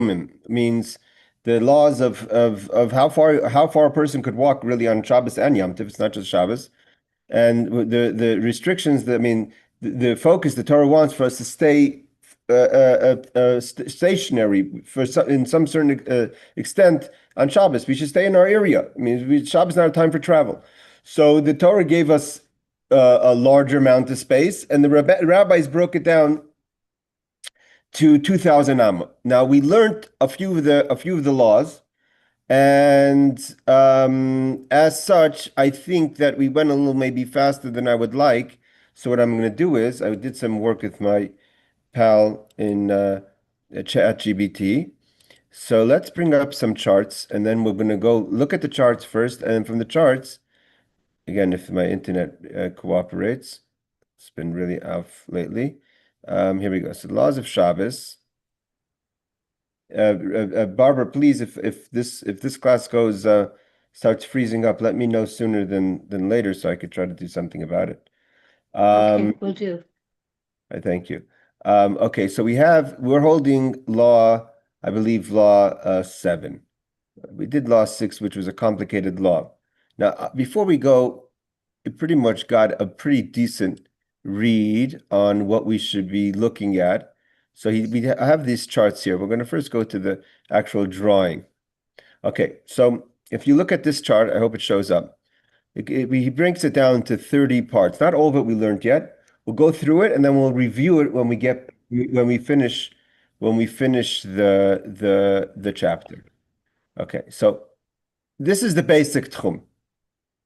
means the laws of how far a person could walk really on Shabbos and Yom Tov. It's not just Shabbos, and the restrictions. The focus the Torah wants for us to stay stationary in some certain extent on Shabbos. We should stay in our area. I mean, Shabbos is not a time for travel. So the Torah gave us a larger amount of space, and the rabbis broke it down to 2,000 amma. Now we learned a few of the laws, and as such, I think that we went a little maybe faster than I would like. So what I'm going to do is I did some work with my pal in ChatGPT. So let's bring up some charts, and then we're going to go look at the charts first, and from the charts, again, if my internet cooperates, it's been really off lately. Here we go. So the laws of Shabbos. Barbara, please, if this class goes starts freezing up, let me know sooner than later so I could try to do something about it. Okay, will do. I thank you. Okay, so we're holding law, I believe law 7. We did law 6, which was a complicated law. Now, before we go, it pretty much got a pretty decent read on what we should be looking at. So I have these charts here. We're going to first go to the actual drawing. Okay, so if you look at this chart, I hope it shows up. He breaks it down to 30 parts. Not all of it we learned yet. We'll go through it and then we'll review it when we finish the chapter. Okay, so this is the basic tchum.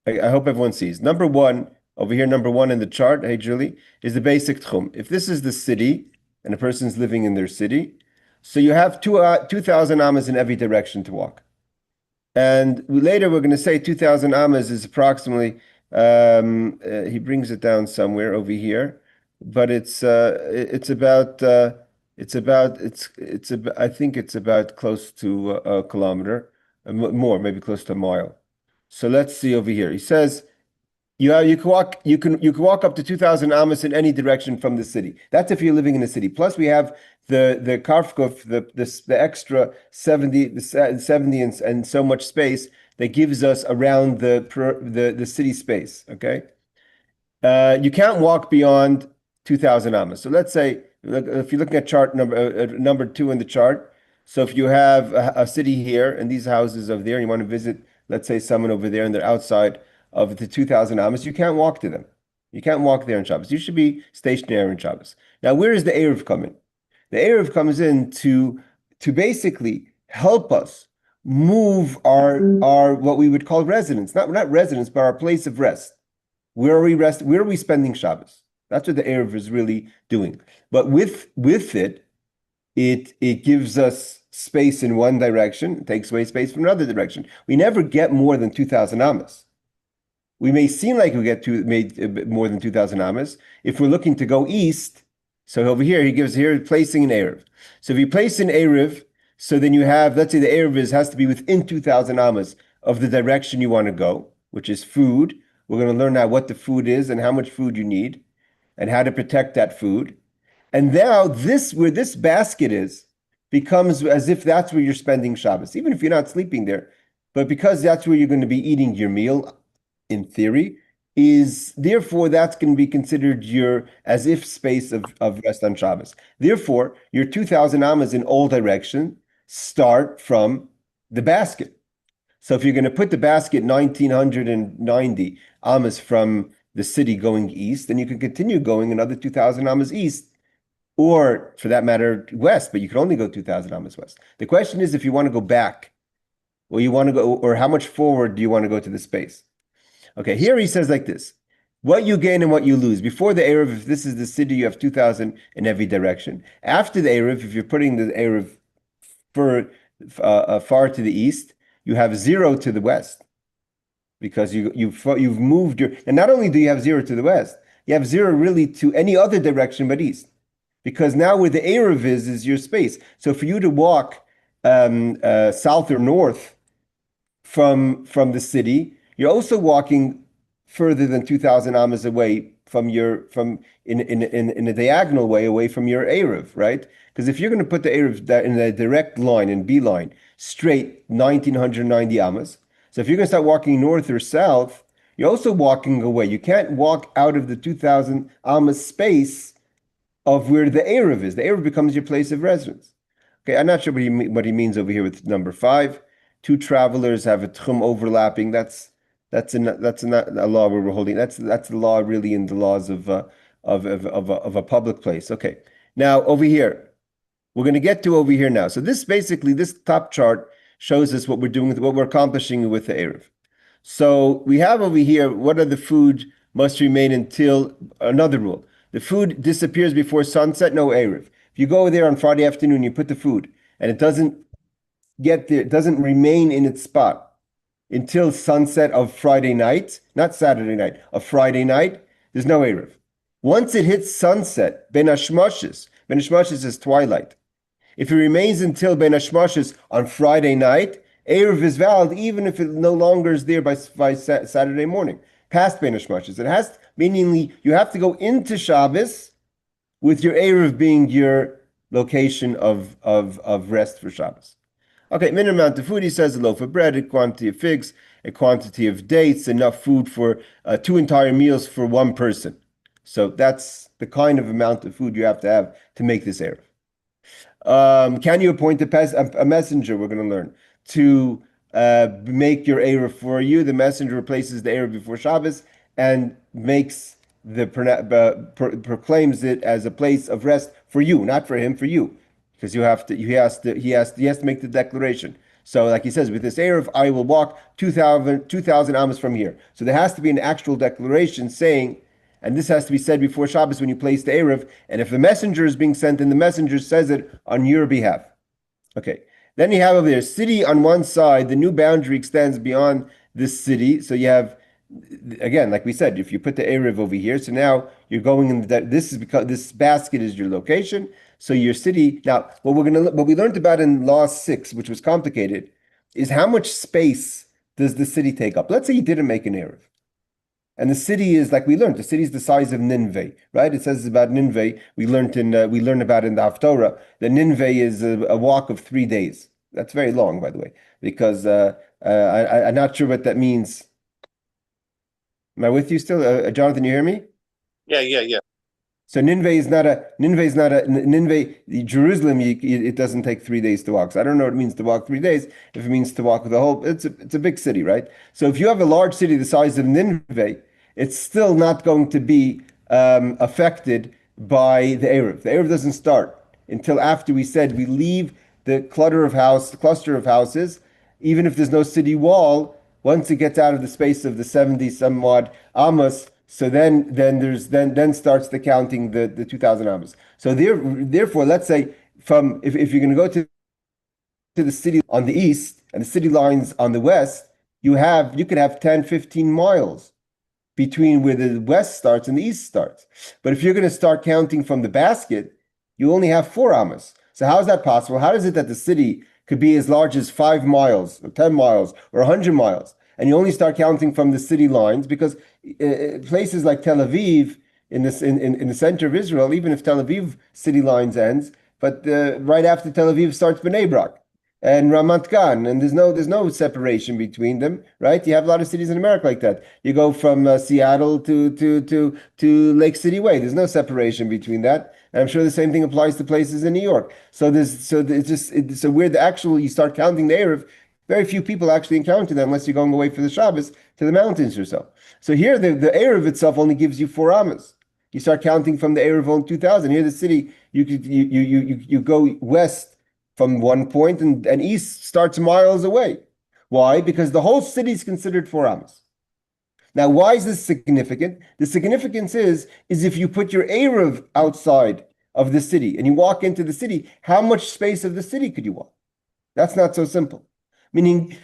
I hope everyone sees. Number one in the chart, hey Julie, is the basic tchum. If this is the city and a person's living in their city, so you have 2,000 amas in every direction to walk. And later we're going to say 2,000 amas is approximately, he brings it down somewhere over here, but I think it's about close to a kilometer, more, maybe close to a mile. So let's see over here. He says you can walk up to 2,000 amas in any direction from the city. That's if you're living in a city. Plus we have the karfkuf, the extra 70 and so much space that gives us around the city space. Okay, you can't walk beyond 2,000 amas. So let's say if you're looking at chart number 2 in the chart. So if you have a city here and these houses over there, and you want to visit, let's say someone over there and they're outside of the 2,000 amas, you can't walk to them. You can't walk there on Shabbos. You should be stationary on Shabbos. Now, where does the Eiruv come in? The Eiruv comes in to basically help us move our what we would call residence, not residence, but our place of rest. Where are we resting? Where are we spending Shabbos? That's what the Eiruv is really doing. But with it gives us space in one direction, it takes away space from another direction. We never get more than 2,000 amas. We may seem like we get more than 2,000 amas if we're looking to go east. So over here, he gives here placing an Eiruv. So if you place an Eiruv, so then you have, let's say the Eiruv has to be within 2,000 amas of the direction you want to go, which is food. We're going to learn now what the food is and how much food you need and how to protect that food. And now where this basket is becomes as if that's where you're spending Shabbos, even if you're not sleeping there. But because that's where you're going to be eating your meal, in theory, therefore that's going to be considered your as if space of rest on Shabbos. Therefore, your 2,000 amas in all direction start from the basket. So if you're going to put the basket 1,990 amas from the city going east, then you can continue going another 2,000 amas east, or for that matter, west, but you can only go 2,000 amas west. The question is if you want to go back, or how much forward do you want to go to the space? Okay, here he says like this: what you gain and what you lose. Before the Eiruv, if this is the city, you have 2,000 in every direction. After the Eiruv, if you're putting the Eiruv far to the east, you have 0 to the west, because you've moved and not only do you have 0 to the west, you have 0 really to any other direction but east, because now where the Eiruv is your space. So for you to walk south or north from the city, you're also walking further than 2,000 amas away in a diagonal way away from your Eiruv, right? Because if you're going to put the Eruv in a direct line, in B line, straight 1990 amas, so if you're going to start walking north or south, you're also walking away. You can't walk out of the 2000 amas space of where the Eruv is. The Eruv becomes your place of residence. Okay, I'm not sure what he means over here with number 5. Two travelers have a tchum overlapping. That's not a law where we're holding. That's the law really in the laws of a public place. Okay, now over here, we're going to get to over here now. So this top chart shows us what we're doing with what we're accomplishing with the Eruv. So we have over here, what are the food must remain until another rule. The food disappears before sunset, no Eruv. If you go there on Friday afternoon, you put the food, and it doesn't get there, it doesn't remain in its spot until sunset of Friday night, not Saturday night, of Friday night, there's no Eruv. Once it hits sunset, Ben Hashmoshes is twilight. If it remains until Ben Hashmoshes on Friday night, Eruv is valid even if it no longer is there by Saturday morning, past Ben Hashmoshes. It has, meaning you have to go into Shabbos with your Eruv being your location of rest for Shabbos. Okay, minimum amount of food, he says, a loaf of bread, a quantity of figs, a quantity of dates, enough food for 2 entire meals for one person. So that's the kind of amount of food you have to make this Eruv. Can you appoint a messenger, we're going to learn, to make your Eruv for you? The messenger replaces the Eruv before Shabbos and makes proclaims it as a place of rest for you, not for him, for you. Because he has to make the declaration. So, like he says, with this Eruv, I will walk 2,000 amas from here. So there has to be an actual declaration saying, and this has to be said before Shabbos when you place the Eruv. And if the messenger is being sent, then the messenger says it on your behalf. Okay. Then you have over there, city on one side, the new boundary extends beyond this city. So you have, again, like we said, if you put the Eruv over here, so now you're going in this is because this basket is your location. So your city, now what we learned about in Law 6, which was complicated, is how much space does the city take up? Let's say you didn't make an Eruv. And the city is, like we learned, the city is the size of Nineveh, right? It says about Nineveh, we learned about in the Torah, that Nineveh is a walk of 3 days. That's very long, by the way, because I'm not sure what that means. Am I with you still? Jonathan, you hear me? Yeah. So Jerusalem, it doesn't take 3 days to walk. So I don't know what it means to walk 3 days. If it means to walk the whole, it's a big city, right? So if you have a large city the size of Nineveh, it's still not going to be affected by the Eruv. The Eruv doesn't start until after we said we leave the cluster of houses, even if there's no city wall. Once it gets out of the space of the 70 some odd amos, so then starts the counting the 2,000 amos. So therefore, let's say if you're going to go to the city on the east and the city lines on the west, you could have 10, 15 miles between where the west starts and the east starts. But if you're going to start counting from the basket, you only have 4 amos. So how is that possible? How is it that the city could be as large as 5 miles or 10 miles or 100 miles? And you only start counting from the city lines because places like Tel Aviv in the center of Israel, even if Tel Aviv city lines ends, but right after Tel Aviv starts Bnei Brak and Ramat Gan, and there's no separation between them, right? You have a lot of cities in America like that. You go from Seattle to Lake City Way. There's no separation between that. And I'm sure the same thing applies to places in New York. So where you start counting the Eruv, very few people actually encounter that unless you're going away for the Shabbos to the mountains or so. So here, the Eruv itself only gives you 4 amas. You start counting from the Eruv on 2,000. Here, the city, you go west from one point and east starts miles away. Why? Because the whole city is considered 4 amas. Now, why is this significant? The significance is if you put your Eruv outside of the city and you walk into the city, how much space of the city could you walk? That's not so simple. Meaning,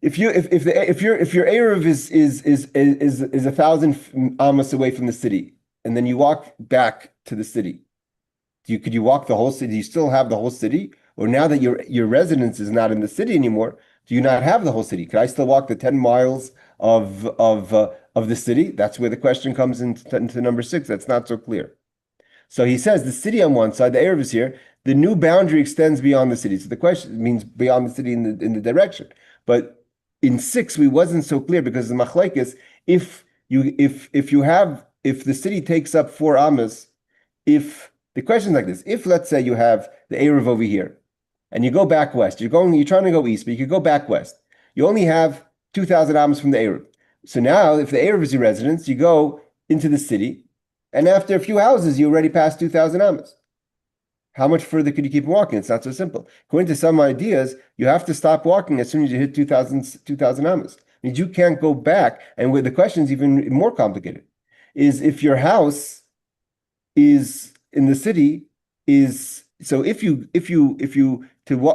if your Eruv is 1,000 amas away from the city, and then you walk back to the city, could you walk the whole city? Do you still have the whole city? Or now that your residence is not in the city anymore, do you not have the whole city? Could I still walk the 10 miles of the city? That's where the question comes into number 6. That's not so clear. So he says the city on one side, the Erev is here. The new boundary extends beyond the city. So the question means beyond the city in the direction. But in 6, we wasn't so clear because the machlekes, if the city takes up 4 amas, if the question is like this, if let's say you have the Erev over here, and you go back west, you're trying to go east, but you could go back west. You only have 2,000 amas from the Erev. So now, if the Erev is your residence, you go into the city, and after a few houses, you already passed 2,000 amas. How much further could you keep walking? It's not so simple. According to some ideas, you have to stop walking as soon as you hit 2,000 amas. Means you can't go back. And where the question is even more complicated, is if your house is in the city, is so if you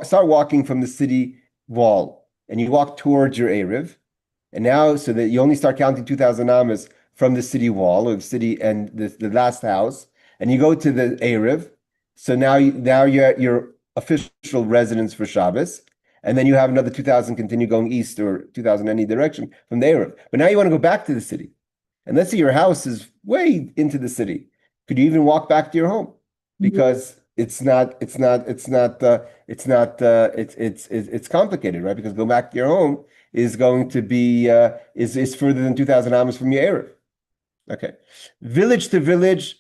start walking from the city wall and you walk towards your Erev, and now so that you only start counting 2,000 amas from the city wall or the city and the last house, and you go to the Erev. So now you're at your official residence for Shabbos, and then you have another 2,000 continue going east or 2,000 any direction from the Erev. But now you want to go back to the city. And let's say your house is way into the city. Could you even walk back to your home? Because it's complicated, right? Because go back to your home is going to be is further than 2,000 amas from your Erev. Okay. Village to village,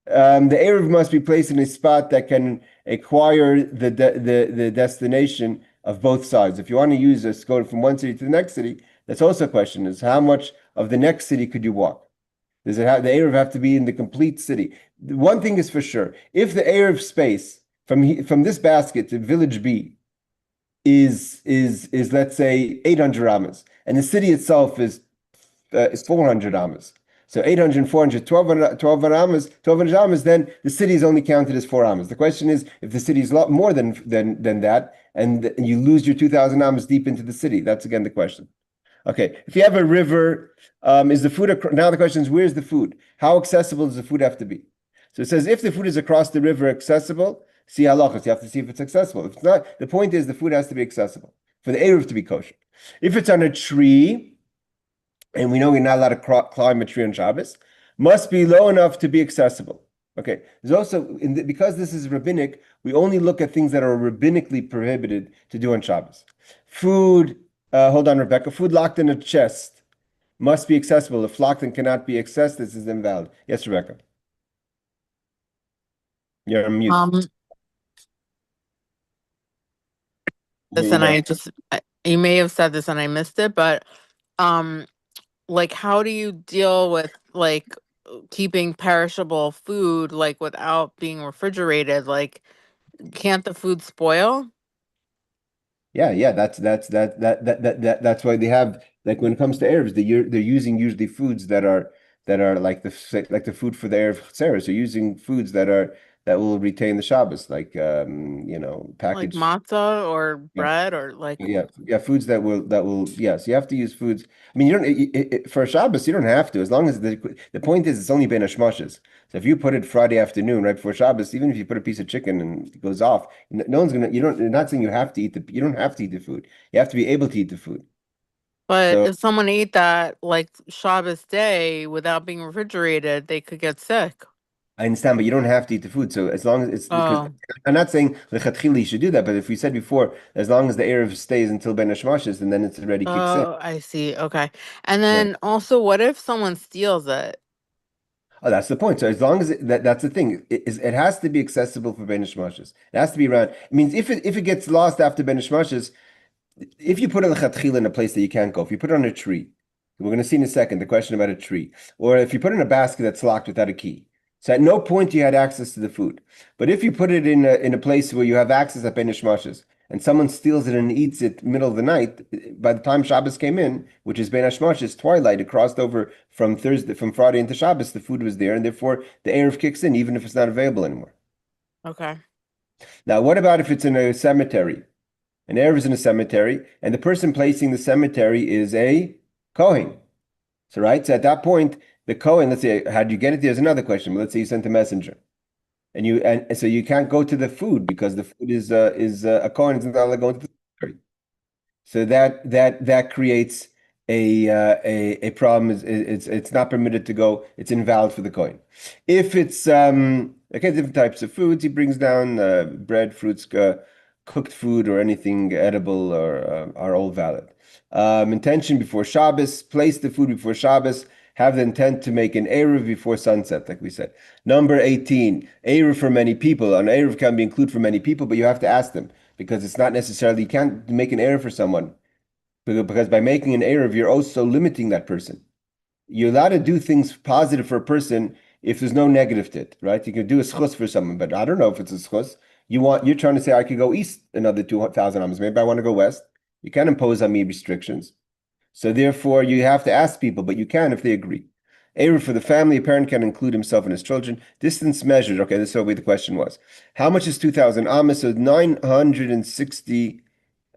the Erev must be placed in a spot that can acquire the destination of both sides. If you want to use this, go from one city to the next city, that's also a question, is how much of the next city could you walk? Does it have the Erev have to be in the complete city? One thing is for sure, if the Erev space from this basket to village B is let's say 800 amas, and the city itself is 400 amas. So 800, 400, 1,200 amas, 1,200 amas, then the city is only counted as 4 amas. The question is, if the city is a lot more than that, and you lose your 2,000 amas deep into the city, that's again the question. Okay, if you have a river, is the food now the question is, where's the food? How accessible does the food have to be? So it says if the food is across the river accessible, see halachos. You have to see if it's accessible. If it's not, the point is the food has to be accessible for the Eruv to be kosher. If it's on a tree, and we know we're not allowed to climb a tree on Shabbos, must be low enough to be accessible. Okay, there's also, because this is rabbinic, we only look at things that are rabbinically prohibited to do on Shabbos. Food, hold on, Rebecca, food locked in a chest must be accessible. If locked and cannot be accessed, this is invalid. Yes, Rebecca. You're on mute. Listen, you may have said this and I missed it, but like how do you deal with like keeping perishable food like without being refrigerated? Like can't the food spoil? Yeah. That's why they have, like, when it comes to Arabs, they're using usually foods that are like the food for the Erev Cheres. They're using foods that will retain the Shabbos, like Like packaged. matzah or Yeah. bread or like Yeah, foods that will yes, you have to use foods. I mean, you don't for Shabbos, you don't have to, as long as the point is it's only been hashmashes. So if you put it Friday afternoon right before Shabbos, even if you put a piece of chicken and it goes off, no one's gonna. You're not saying you have to eat you don't have to eat the food. You have to be able to eat the food. but So if someone ate that like Shabbos day without being refrigerated, they could get sick. I understand, but you don't have to eat the food. So as long as it's because Oh. I'm not saying lechatchila you should do that, but if we said before, as long as the Erev stays until Ben Hashmashes, and then it's already kicks in. Oh, I see. Okay. And Yeah. then also, what if someone steals it? Oh, that's the point. So as long as that's the thing, it has to be accessible for Ben Ishmashes. It has to be around. It means if it gets lost after Ben Ishmashes, if you put it lechatchila in a place that you can't go, if you put it on a tree, we're going to see in a second the question about a tree, or if you put it in a basket that's locked without a key. So at no point you had access to the food. But if you put it in a place where you have access at Ben Ishmashes, and someone steals it and eats it middle of the night, by the time Shabbos came in, which is Ben Hashmash's twilight, it crossed over from Friday into Shabbos, the food was there, and therefore the Erev kicks in, even if it's not available anymore. Okay. Now, what about if it's in a cemetery? An Erev is in a cemetery, and the person placing the cemetery is a Kohen. So, right? So at that point, the Kohen, let's say, how do you get it? There's another question, but let's say you sent a messenger. And so you can't go to the food because the food is a Kohen is not allowed to go into the cemetery. So that creates a problem is it's not permitted to go. It's invalid for the coin. If it's okay, different types of foods, he brings down bread, fruits, cooked food, or anything edible are all valid. Intention before Shabbos, place the food before Shabbos. Have the intent to make an Eruv before sunset, like we said. Number 18, Eruv for many people. An Eruv can be included for many people, but you have to ask them because it's not necessarily, you can't make an Eruv for someone because by making an Eruv, you're also limiting that person. You're allowed to do things positive for a person if there's no negative to it, right? You can do a schus for someone, but I don't know if it's a schus. You're trying to say I could go east another 2,000 amos. Maybe I want to go west. You can't impose on me restrictions. So therefore, you have to ask people, but you can if they agree. Eruv for the family, a parent can include himself and his children. Distance measured. Okay, this is what the question was. How much is 2,000 amos? So 960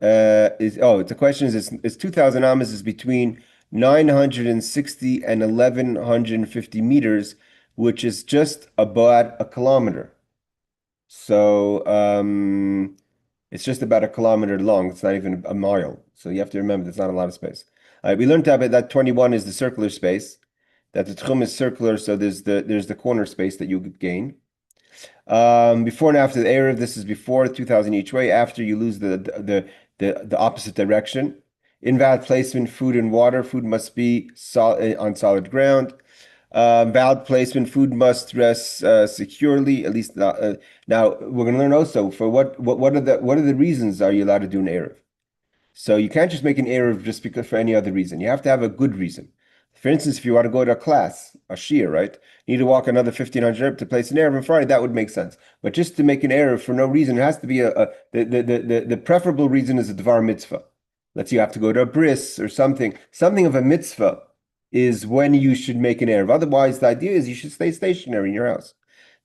the question is 2,000 amos is between 960 and 1,150 meters, which is just about a kilometer. So it's just about a kilometer long. It's not even a mile. So you have to remember there's not a lot of space. All right, we learned about that 21 is the circular space, that the tchum is circular, so there's the corner space that you gain. Before and after the Eruv, this is before 2,000 each way. After you lose the opposite direction. Invalid placement, food and water. Food must be on solid ground. Valid placement, food must rest securely. At least now we're going to learn also for what are the reasons are you allowed to do an Eruv? So you can't just make an Eruv just because for any other reason. You have to have a good reason. For instance, if you want to go to a class, a shiur, right? You need to walk another 1,500 to place an Eruv on Friday, that would make sense. But just to make an Eruv for no reason, it has to be the preferable reason is a Dvar mitzvah. Let's say you have to go to a bris or something. Something of a mitzvah is when you should make an Eruv. Otherwise, the idea is you should stay stationary in your house.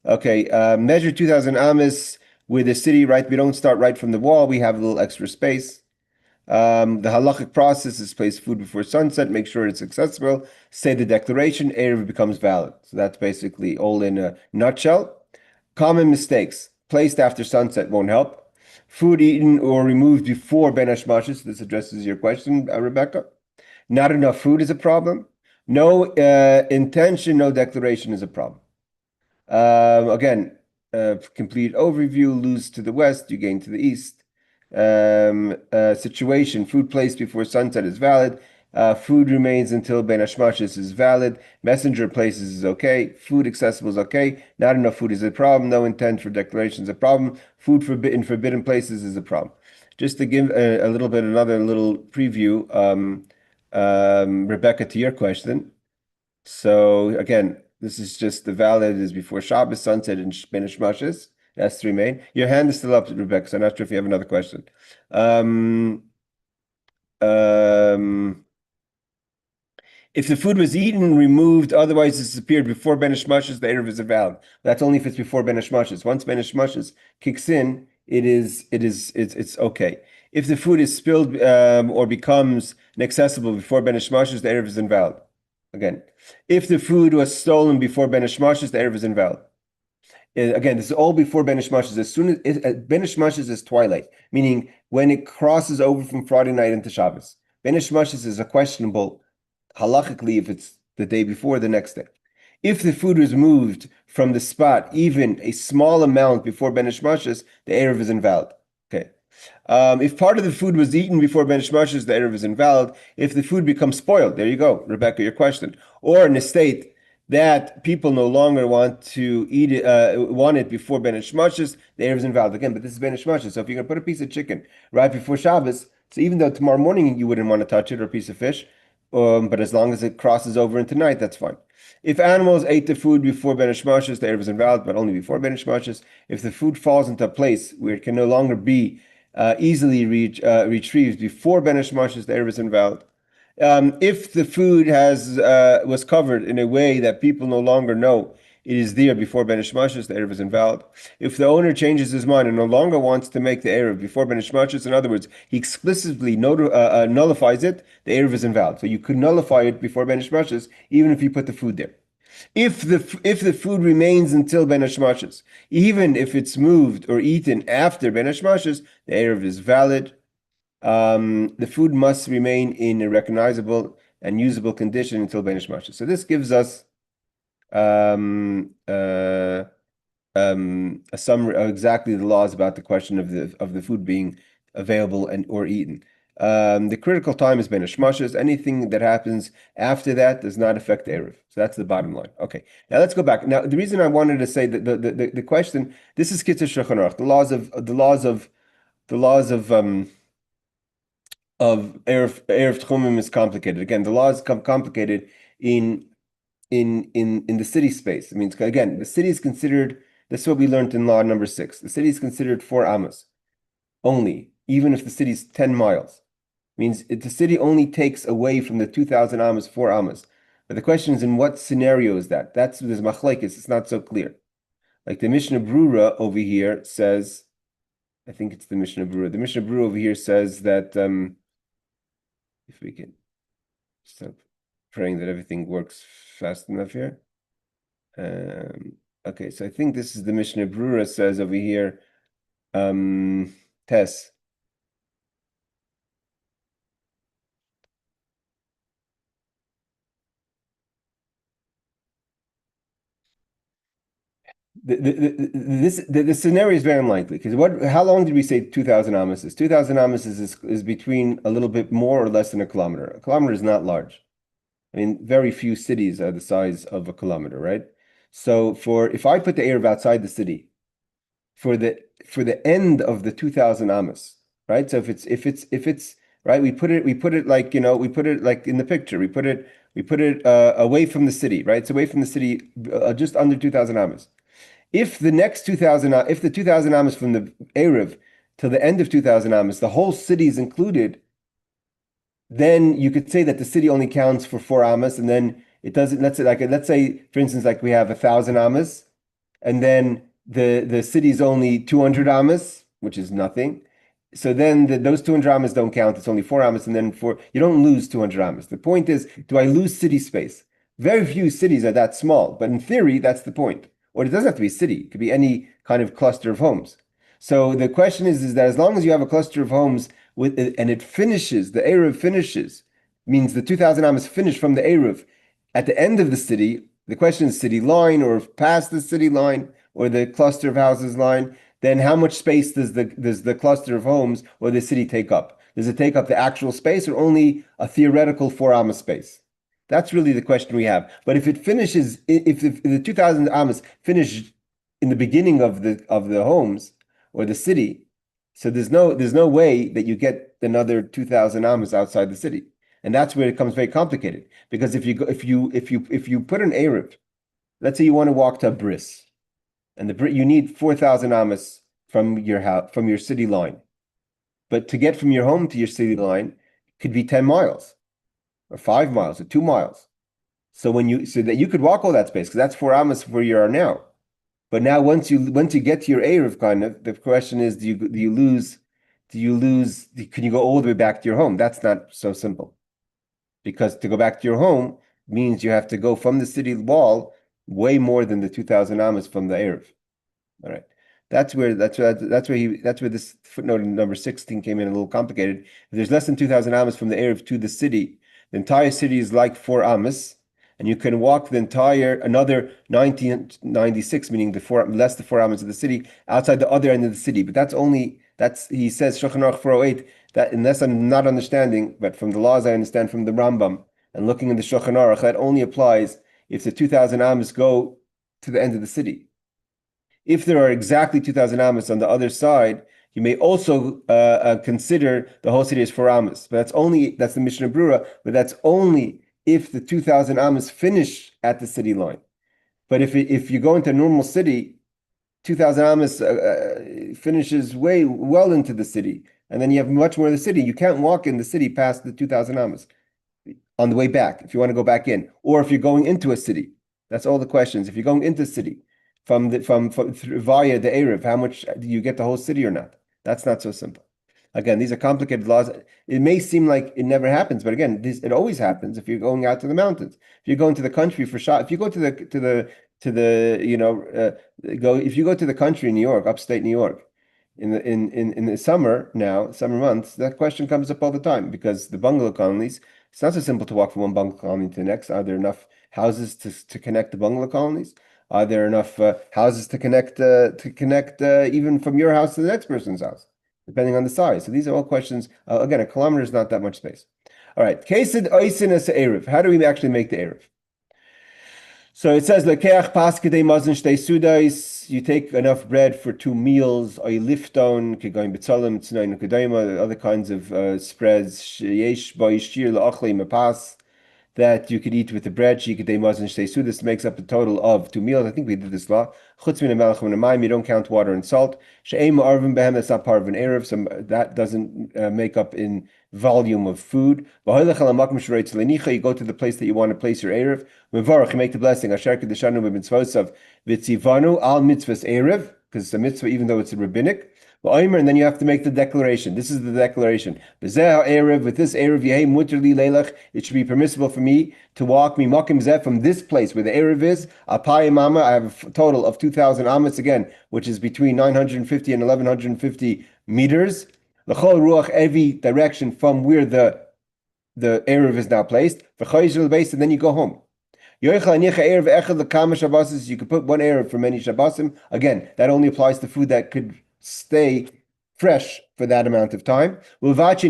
Okay, measure 2,000 amos with the city, right? We don't start right from the wall. We have a little extra space. The halachic process is place food before sunset, make sure it's accessible, say the declaration, Eruv becomes valid. So that's basically all in a nutshell. Common mistakes. Placed after sunset won't help. Food eaten or removed before Ben Hashmashis. This addresses your question, Rebecca. Not enough food is a problem. No intention, no declaration is a problem. Again, complete overview, lose to the west, you gain to the east. Situation, food placed before sunset is valid. Food remains until Ben Hashmashis is valid. Messenger places is okay. Food accessible is okay. Not enough food is a problem. No intent for declaration is a problem. Food in forbidden places is a problem. Just to give a little bit, another little preview, Rebecca, to your question. So again, this is just the valid is before Shabbos, sunset, and Ben Hashmashis. That's to remain. Your hand is still up, Rebecca, so I'm not sure if you have another question. If the food was eaten, removed, otherwise disappeared before Ben Hashmashis, the Eruv is invalid. That's only if it's before Ben Hashmashis. Once Ben Hashmashis kicks in, it's okay. If the food is spilled or becomes inaccessible before Ben Hashmashis, the Eruv is invalid. Again, if the food was stolen before Ben Hashmashis, the Eruv is invalid. Again, this is all before Ben Hashmashis. As soon as Ben Hashmashis is twilight, meaning when it crosses over from Friday night into Shabbos. Ben Hashmashis is a questionable halachically if it's the day before or the next day. If the food was moved from the spot, even a small amount before Ben Hashmashis, the Eruv is invalid. Okay. If part of the food was eaten before Ben Hashmashis, the Eruv is invalid. If the food becomes spoiled, there you go, Rebecca, your question. Or in a state that people no longer want to eat it, want it before Ben Hashmashis, the Eruv is invalid. Again, but this is Ben Hashmashis. So if you're going to put a piece of chicken right before Shabbos, so even though tomorrow morning you wouldn't want to touch it, or a piece of fish, but as long as it crosses over into night, that's fine. If animals ate the food before Ben Hashmashis, the Eruv is invalid, but only before Ben Hashmashis. If the food falls into a place where it can no longer be easily retrieved before Ben Hashmashis, the Eruv is invalid. If the food was covered in a way that people no longer know it is there before Ben Hashmashis, the Eruv is invalid. If the owner changes his mind and no longer wants to make the Eruv before Ben Hashmashis, in other words, he explicitly nullifies it, the Eruv is invalid. So you could nullify it before Ben Hashmashis, even if you put the food there. If the food remains until Ben Hashmashis, even if it's moved or eaten after Ben Hashmashis, the Eruv is valid. the food must remain in a recognizable and usable condition until Benish Masha. So this gives us a summary of exactly the laws about the question of the food being available and or eaten. The critical time is Benish Mashas. Anything that happens after that does not affect Eruv. So that's the bottom line. Okay. Now let's go back. Now the reason I wanted to say that the question, this is Kitzur Shulchan Aruch, the laws of Eiruvei Techumin is complicated. Again, the laws come complicated in the city space. I mean, again, the city is considered. This is what we learned in law number 6. The city is considered 4 amas only, even if the city is 10 miles. Means the city only takes away from the 2,000 amas 4 amas. But the question is, in what scenario is that? That's there's machlekes. It's not so clear. Like the Mishnah Brura over here says, I think it's the Mishnah Brura. The Mishnah Brura over here says that if we can stop praying that everything works fast enough here. Okay, so I think this is the Mishnah Brura says over here, Tess. The scenario is very unlikely because how long did we say 2,000 amas is? 2,000 amas is between a little bit more or less than a kilometer. A kilometer is not large. I mean, very few cities are the size of a kilometer, right? So if I put the Eruv outside the city, for the end of the 2,000 amas, right? So if it's right, we put it like we put it like in the picture. We put it away from the city, right? It's away from the city, just under 2,000 amas. If the next 2,000, if the 2,000 amas from the Eruv till the end of 2,000 amas, the whole city is included, then you could say that the city only counts for 4 amas, and then it doesn't. Let's say, for instance, like we have 1,000 amas, and then the city is only 200 amas, which is nothing. So then those 200 amas don't count. It's only 4 amas, and then you don't lose 200 amas. The point is, do I lose city space? Very few cities are that small, but in theory, that's the point. Or it doesn't have to be a city; it could be any kind of cluster of homes. So the question is that as long as you have a cluster of homes and it finishes, the Eruv finishes, means the 2,000 amas finish from the Eruv at the end of the city. The question is city line or past the city line or the cluster of houses line. Then how much space does the cluster of homes or the city take up? Does it take up the actual space or only a theoretical 4 amas space? That's really the question we have. But if it finishes, if the 2,000 amas finish in the beginning of the homes or the city, so there's no way that you get another 2,000 amas outside the city, and that's where it becomes very complicated. Because if you put an Eruv, let's say you want to walk to a bris, and you need 4,000 amas from your house, from your city line, but to get from your home to your city line could be 10 miles or 5 miles or 2 miles. So that you could walk all that space, because that's 4 amas where you are now. But now once you get to your Eruv, kind of, the question is, can you go all the way back to your home? That's not so simple. Because to go back to your home means you have to go from the city wall way more than the 2,000 amas from the Eruv. All right. That's where this footnote in number 16 came in a little complicated. If there's less than 2,000 amas from the Eruv to the city, the entire city is like 4 amas, and you can walk another 1996, meaning less the 4 amas of the city, outside the other end of the city. But he says, Shulchan Aruch 408, that unless I'm not understanding, but from the laws I understand from the Rambam, and looking in the Shulchan Aruch, that only applies if the 2,000 amas go to the end of the city. If there are exactly 2,000 amas on the other side, you may also consider the whole city as 4 amas. But that's the Mishnah Brura, but that's only if the 2,000 amas finish at the city line. But if you go into a normal city, 2,000 amas finishes well into the city, and then you have much more of the city. You can't walk in the city past the 2,000 amas on the way back if you want to go back in, or if you're going into a city. That's all the questions. If you're going into the city via the Eruv, how much do you get the whole city or not? That's not so simple. Again, these are complicated laws. It may seem like it never happens, but again, it always happens if you're going out to the mountains. If you're going to the country for Shabbat, if you go to the if you go to the country in New York, upstate New York, in the summer now, summer months, that question comes up all the time because the bungalow colonies, it's not so simple to walk from one bungalow colony to the next. Are there enough houses to connect the bungalow colonies? Are there enough houses to connect even from your house to the next person's house, depending on the size? So these are all questions. Again, a kilometer is not that much space. All right, Kesid Oisin as Eiruv. How do we actually make the Eiruv? So it says, Lekeach paskidei mazon shtei sudais. You take enough bread for 2 meals. Oy lifton, kegoin betzalim, tznoin ukadayma, other kinds of spreads. Yesh boy shir la'achlei mapas, that you could eat with the bread. Shikadei mazon shtei sudas makes up a total of 2 meals. I think we did this law. Chutz min hamelach min hamayim, you don't count water and salt. She'eim arvim behem, that's not part of an erev, so that doesn't make up in volume of food. You go to the place that you want to place your erev. You make the blessing. Asher kedeshanu b'mitzvosav v'tzivanu al mitzvahs erev, because it's a mitzvah even though it's a rabbinic. And then you have to make the declaration. This is the declaration. With this erev, it should be permissible for me to walk from this place where the erev is. I have a total of 2,000 amas again, which is between 950 and 1,150 meters. L'chol ruach, every direction from where the erev is now placed. And then you go home. You can put one erev for many Shabbosim. Again, that only applies to food that could stay fresh for that amount of time. It has to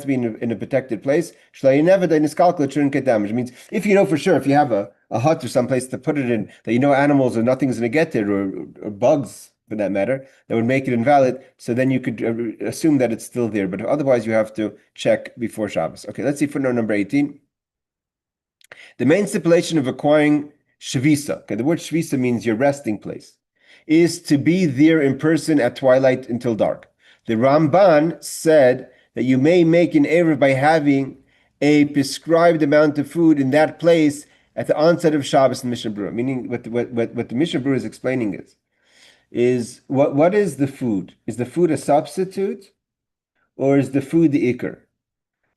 be in a protected place. It shouldn't get damaged. It means if you know for sure, if you have a hut or someplace to put it in, that you know animals or nothing's going to get there, or bugs for that matter, that would make it invalid. So then you could assume that it's still there. But otherwise, you have to check before Shabbos. Okay, let's see footnote number 18. The main stipulation of acquiring shvisa, okay, the word shvisa means your resting place, is to be there in person at twilight until dark. The Ramban said that you may make an erev by having a prescribed amount of food in that place at the onset of Shabbos in Mishnah Berurah. Meaning, what the Mishnah Berurah is explaining is what is the food? Is the food a substitute, or is the food the ikar?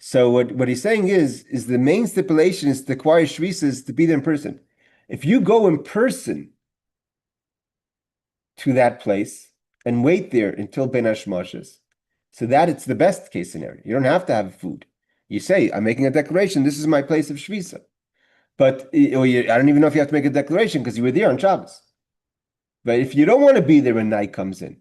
So what he's saying is the main stipulation is to acquire shvisas to be there in person. If you go in person to that place and wait there until Ben Hashmashas, so that it's the best case scenario. You don't have to have food. You say, I'm making a declaration, this is my place of shvisa. But I don't even know if you have to make a declaration because you were there on Shabbos. But if you don't want to be there when night comes in,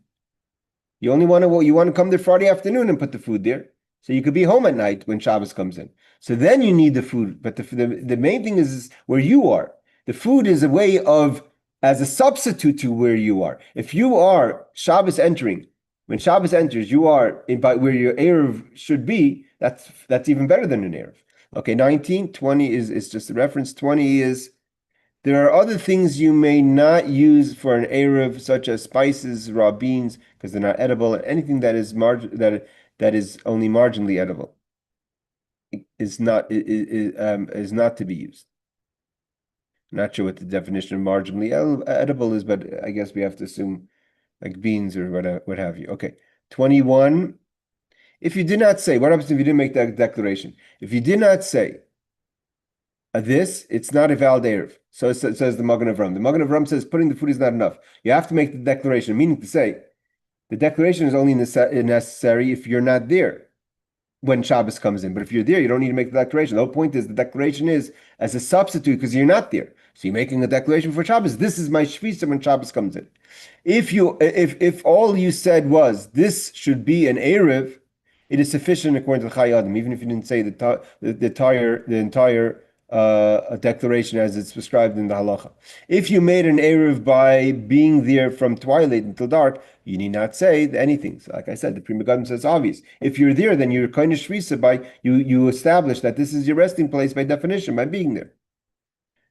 you want to come there Friday afternoon and put the food there. So you could be home at night when Shabbos comes in. So then you need the food. But the main thing is where you are. The food is a way of, as a substitute to where you are. If you are Shabbos entering, when Shabbos enters, you are where your Erev should be, that's even better than an Erev. Okay, 19, 20 is just a reference. 20 is, there are other things you may not use for an Erev, such as spices, raw beans, because they're not edible, and anything that is that is only marginally edible is not to be used. I'm not sure what the definition of marginally edible is, but I guess we have to assume like beans or what have you. Okay, 21. If you did not say, what happens if you didn't make that declaration? If you did not say this, it's not a valid erev. So it says the Magen Avram. The Magen Avram says putting the food is not enough. You have to make the declaration, meaning to say the declaration is only necessary if you're not there when Shabbos comes in. But if you're there, you don't need to make the declaration. The whole point is the declaration is as a substitute because you're not there. So you're making a declaration for Shabbos. This is my shvisa when Shabbos comes in. If all you said was this should be an erev, it is sufficient according to the Chai Adam, even if you didn't say the entire declaration as it's prescribed in the Halacha. If you made an erev by being there from twilight until dark, you need not say anything. So like I said, the Pri Megadim says obvious. If you're there, then you're kind of shvisa by you establish that this is your resting place by definition by being there.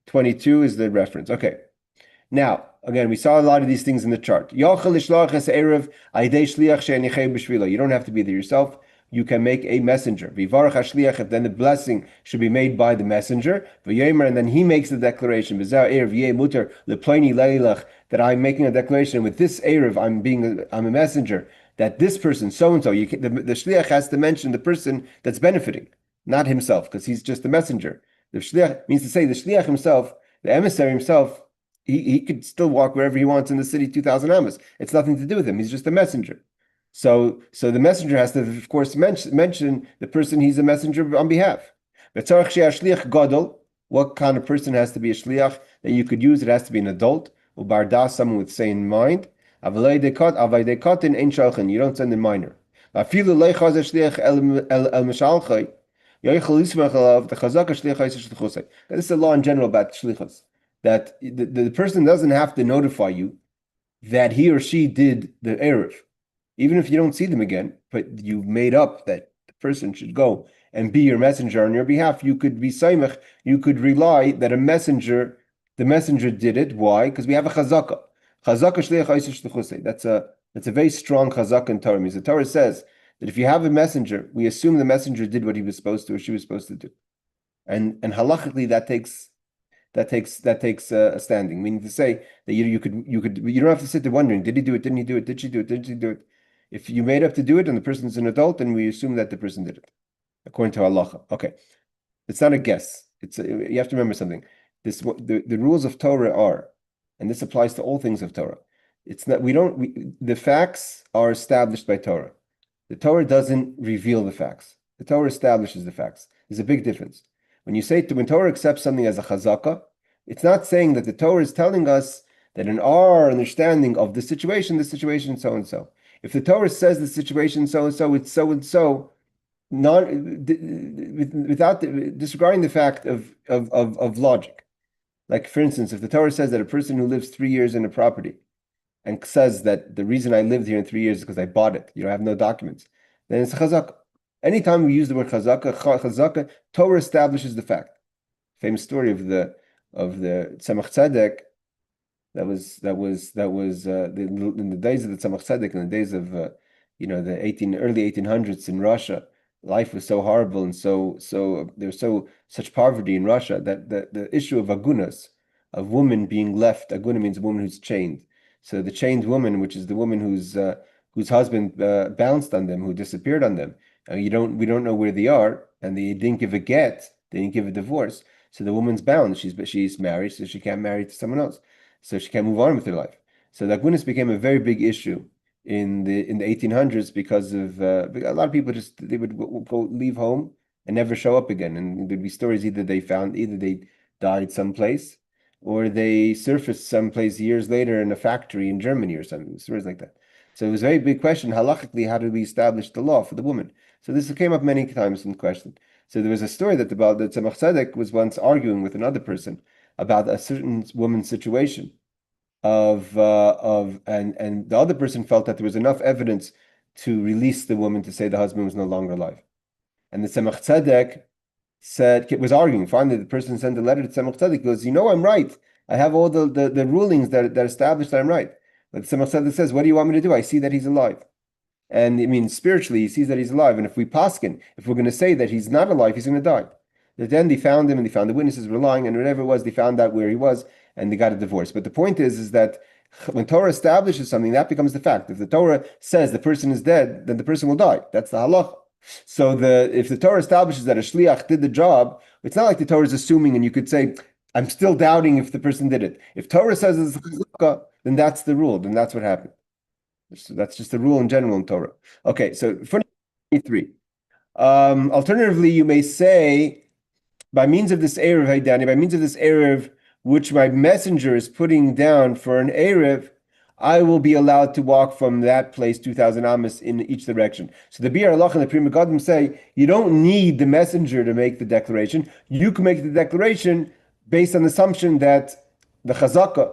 22 is the reference. Okay. Now, again, we saw a lot of these things in the chart. You don't have to be there yourself. You can make a messenger. Then the blessing should be made by the messenger. And then he makes the declaration that I'm making a declaration with this Erev, I'm a messenger, that this person, so-and-so, the shliach has to mention the person that's benefiting, not himself, because he's just the messenger. The shliach means to say the shliach himself, the emissary himself, he could still walk wherever he wants in the city 2,000 amas. It's nothing to do with him. He's just a messenger. So the messenger has to, of course, mention the person he's a messenger on behalf. What kind of person has to be a shliach that you could use? It has to be an adult, ubarda, someone with sane mind. You don't send a minor. This is a law in general about shlichus, that the person doesn't have to notify you that he or she did the Eruv. Even if you don't see them again, but you've made up that the person should go and be your messenger on your behalf, you could be saimach, you could rely that the messenger did it. Why? Because we have a chazaka. Chazaka shliach ha'isur shlichusei. That's a very strong chazaka in Torah. Means the Torah says that if you have a messenger, we assume the messenger did what he was supposed to or she was supposed to do. And halachically that takes a standing, meaning to say that you don't have to sit there wondering, did he do it? Didn't he do it? Did she do it? Didn't she do it? If you made up to do it and the person's an adult, then we assume that the person did it, according to halacha. Okay, it's not a guess. You have to remember something. The rules of Torah are, and this applies to all things of Torah. It's not the facts are established by Torah. The Torah doesn't reveal the facts. The Torah establishes the facts. There's a big difference. When Torah accepts something as a chazaka, it's not saying that the Torah is telling us that in our understanding of the situation so and so. If the Torah says the situation so and so, it's so and so, without disregarding the fact of logic. Like, for instance, if the Torah says that a person who lives 3 years in a property and says that the reason I lived here in 3 years is because I bought it, I have no documents, then it's a chazaka. Anytime we use the word chazaka, Torah establishes the fact. Famous story of the Tzemach Tzedek. That was in the days of the Tzemach Tzedek, in the days of the early 1800s in Russia. Life was so horrible, and so there was such poverty in Russia that the issue of agunas, of woman being left. Aguna means a woman who's chained. So the chained woman, which is the woman whose husband bounced on them, who disappeared on them. We don't know where they are, and they didn't give a get, they didn't give a divorce. So the woman's bound. She's married, so she can't marry to someone else. So she can't move on with her life. So the agunas became a very big issue in the 1800s because of a lot of people they would go leave home and never show up again. And there'd be stories either they died someplace or they surfaced someplace years later in a factory in Germany or something. Stories like that. So it was a very big question, halachically, how do we establish the law for the woman? So this came up many times in question. So there was a story that about the Tzemach Tzedek was once arguing with another person about a certain woman's situation and the other person felt that there was enough evidence to release the woman to say the husband was no longer alive. And the Tzemach Tzedek was arguing. Finally, the person sent a letter to Tzemach Tzedek, goes, I'm right. I have all the rulings that establish that I'm right. But Tzemach Tzedek says, what do you want me to do? I see that he's alive. And it means spiritually, he sees that he's alive. And if we're going to say that he's not alive, he's going to die. But then they found him, and they found the witnesses were lying, and whatever it was, they found out where he was, and they got a divorce. But the point is that when Torah establishes something, that becomes the fact. If the Torah says the person is dead, then the person will die. That's the halacha. So if the Torah establishes that a shliach did the job, it's not like the Torah is assuming, and you could say, I'm still doubting if the person did it. If Torah says it's a chazaka, then that's the rule. Then that's what happened. So that's just the rule in general in Torah. Okay, so 23. Alternatively, you may say, by means of this Eruv, which my messenger is putting down for an Eruv, I will be allowed to walk from that place 2,000 amas in each direction. So the Biur Halacha and the Pri Megadim say you don't need the messenger to make the declaration. You can make the declaration based on the assumption that the chazaka,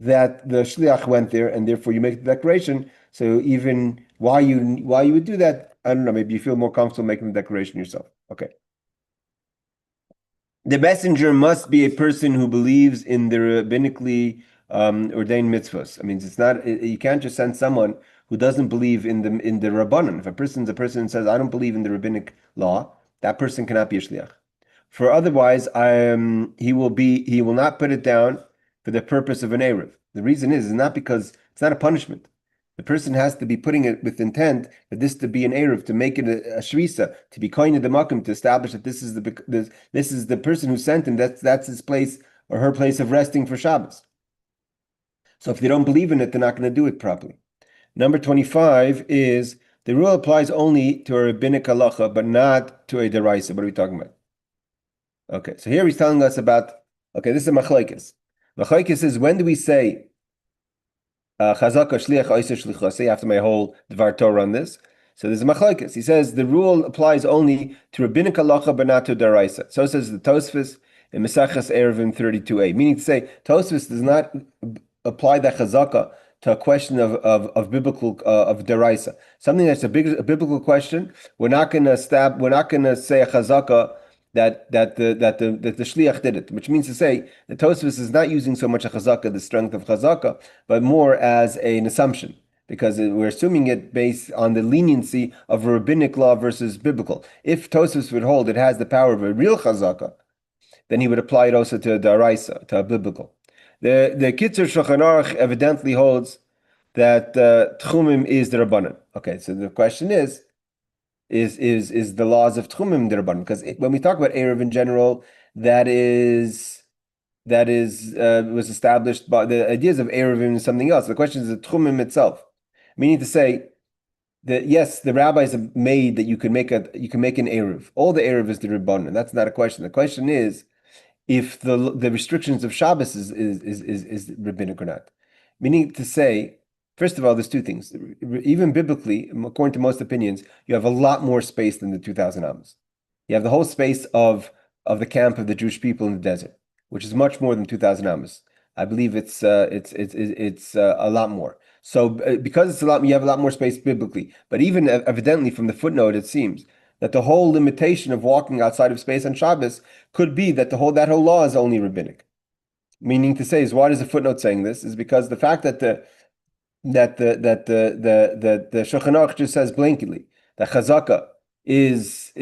that the shliach went there, and therefore you make the declaration. So even why you would do that, I don't know. Maybe you feel more comfortable making the declaration yourself. Okay. The messenger must be a person who believes in the rabbinically ordained mitzvahs. I mean, it's not. You can't just send someone who doesn't believe in the rabbanon. If a person says, "I don't believe in the rabbinic law," that person cannot be a shliach. For otherwise, he will not put it down for the purpose of an eruv. The reason is not because it's not a punishment. The person has to be putting it with intent that this to be an eruv, to make it a shrisa, to be koine the makom, to establish that this is the person who sent him. That's his place or her place of resting for Shabbos. So if they don't believe in it, they're not going to do it properly. Number 25 is the rule applies only to a rabbinic halacha, but not to a deraisa. What are we talking about? Okay, so here he's telling us about, okay, this is a machlokes. Machlokes is, when do we say chazaka shliach oiser shlichus? Say after my whole Dvar Torah on this. So there's a machlokes. He says the rule applies only to rabbinic halacha, but not to deraisa. So says the Tosfos in Mesachas Eruvin 32a. Meaning to say, Tosfos does not apply that chazaka to a question of biblical of deraisa. Something that's a biblical question. We're not going to say a chazaka that the shliach did it, which means to say the Tosfos is not using so much a chazaka, the strength of chazaka, but more as an assumption, because we're assuming it based on the leniency of rabbinic law versus biblical. If Tosfos would hold it has the power of a real chazaka, then he would apply it also to daraisa, to a biblical. The Kitzur Shulchan Aruch evidently holds that Tchumim is the Rabbanan. Okay, so the question is the laws of Tchumim the Rabbanan? Because when we talk about Eruv in general, that is was established by the ideas of Eruvim and something else. The question is the Tchumim itself, meaning to say that yes, the rabbis have made that you can make an Eruv. All the Eruv is the Rabbanan. That's not a question. The question is if the restrictions of Shabbos is rabbinic or not. Meaning to say, first of all, there's two things. Even biblically, according to most opinions, you have a lot more space than the 2,000 amos. You have the whole space of the camp of the Jewish people in the desert, which is much more than 2,000 amos. I believe it's a lot more. So because it's a lot, you have a lot more space biblically. But even evidently from the footnote, it seems that the whole limitation of walking outside of space on Shabbos could be that that whole law is only rabbinic. Meaning to say, is why is the footnote saying this? Is because the fact that the Shulchan Aruch just says blankly that chazaka is a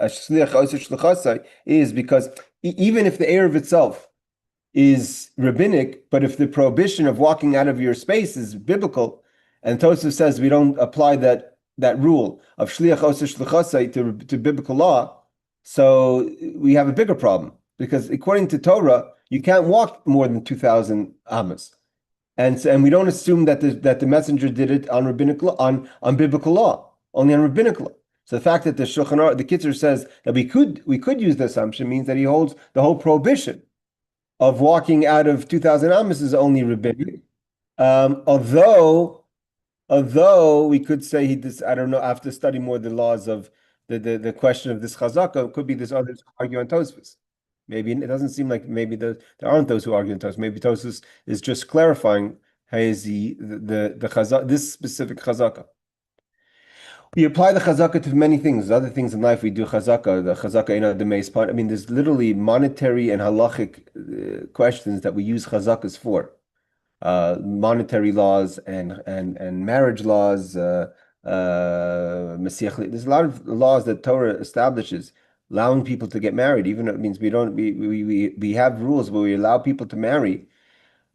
shliach oiser shlichasai, is because even if the Eruv itself is rabbinic, but if the prohibition of walking out of your space is biblical, and Tosfos says we don't apply that rule of shliach oiser shlichasai to biblical law, so we have a bigger problem, because according to Torah, you can't walk more than 2,000 amos. And we don't assume that the messenger did it on rabbinic law, on biblical law, only on rabbinic law. So the fact that the Shulchan Aruch, the Kitzur says that we could use the assumption means that he holds the whole prohibition of walking out of 2,000 amos is only rabbinic. Although we could say I don't know, I have to study more the laws of the question of this chazaka. It could be there's others who argue on Tosfos. Maybe it doesn't seem like maybe there aren't those who argue on Tosfos. Maybe Tosfos is just clarifying the chazaka, this specific chazaka. We apply the chazaka to many things. Other things in life we do chazaka. The chazaka the mace part. I mean, there's literally monetary and halachic questions that we use chazakas for. Monetary laws and marriage laws. There's a lot of laws that Torah establishes allowing people to get married, even though it means we have rules where we allow people to marry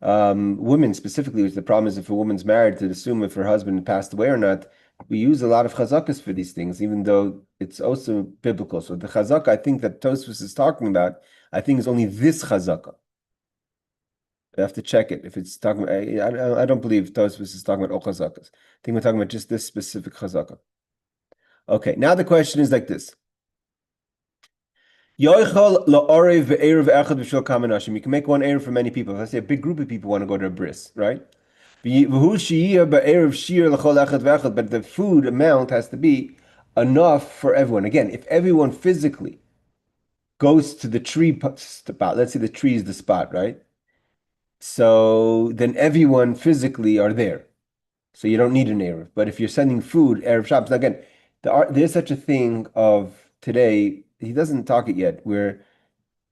women specifically, which the problem is if a woman's married, to assume if her husband passed away or not. We use a lot of chazakas for these things, even though it's also biblical. So the chazaka, I think that Tosfos is talking about, I think is only this chazaka. I have to check it if it's talking about. I don't believe Tosfos is talking about all chazakas. I think we're talking about just this specific chazaka. Okay, now the question is like this. You can make one Eruv for many people. Let's say a big group of people want to go to a bris, right? But the food amount has to be enough for everyone. Again, if everyone physically goes to the tree spot, let's say the tree is the spot, right? So then everyone physically are there. So you don't need an Eruv. But if you're sending food, Eruv Shabbos, again, there's such a thing of today, he doesn't talk it yet, where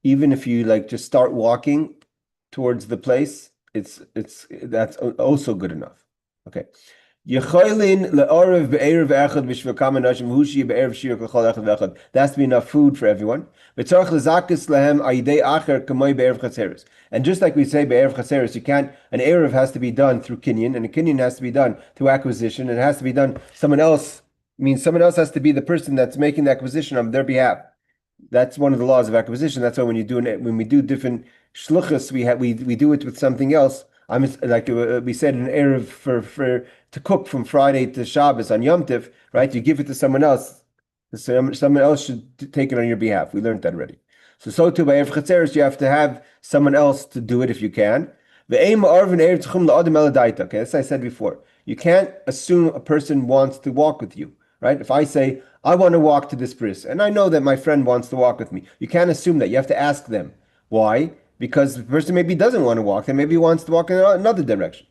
even if you just start walking towards the place, that's also good enough. Okay. There has to be enough food for everyone. And just like we say be'erev chaseres, you can't. An erev has to be done through kinyan, and a kinyan has to be done through acquisition, and it has to be done. Someone else has to be the person that's making the acquisition on their behalf. That's one of the laws of acquisition. That's why when we do different shluchas, we do it with something else. Like we said in Erev for to cook from Friday to Shabbos on Yom Tiv, right? You give it to someone else. Someone else should take it on your behalf. We learned that already. So too by Erev Chatzeres, you have to have someone else to do it if you can. Okay, as I said before, you can't assume a person wants to walk with you, right? If I say, I want to walk to this bris, and I know that my friend wants to walk with me, you can't assume that. You have to ask them. Why? Because the person maybe doesn't want to walk, and maybe he wants to walk in another direction.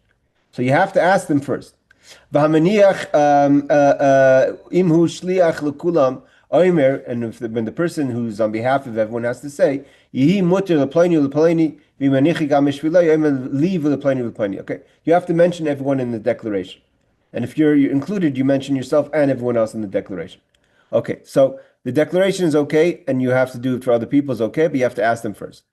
So you have to ask them first. Imhu shliach lekulam oimer, and when the person who's on behalf of everyone has to say, yihi muter lepleni lepleni v'manichi gam mishvilay oimer leave lepleni lepleni. Okay, you have to mention everyone in the declaration, and if you're included, you mention yourself and everyone else in the declaration. Okay, so the declaration is okay, and you have to do it for other people is okay, but you have to ask them first.